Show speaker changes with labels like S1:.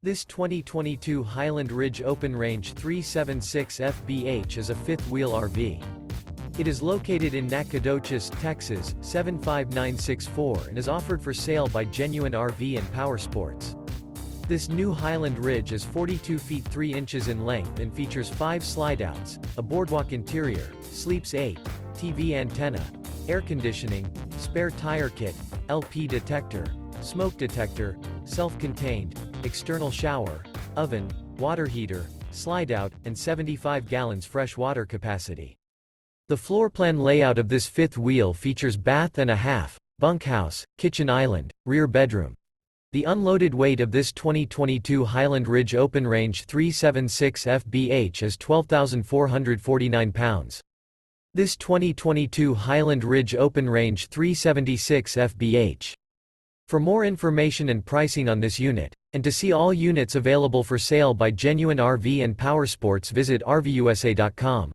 S1: This 2022 Highland Ridge Open Range 376 FBH is a fifth-wheel RV. It is located in Nacogdoches, Texas, 75964 and is offered for sale by Genuine RV Powersports. This new Highland Ridge is 42 feet 3 inches in length and features 5 slideouts, a boardwalk interior, sleeps 8, TV antenna, air conditioning, spare tire kit, LP detector, smoke detector, self-contained, external shower, oven, water heater, slideout, and 75 gallons fresh water capacity. The floor plan layout of this fifth wheel features bath and a half, bunkhouse, kitchen island, rear bedroom. The unloaded weight of this 2022 Highland Ridge Open Range 376 FBH is 12,449 pounds. This 2022 Highland Ridge Open Range 376 FBH. For more information and pricing on this unit, and to see all units available for sale by Genuine RV Powersports, visit RVUSA.com.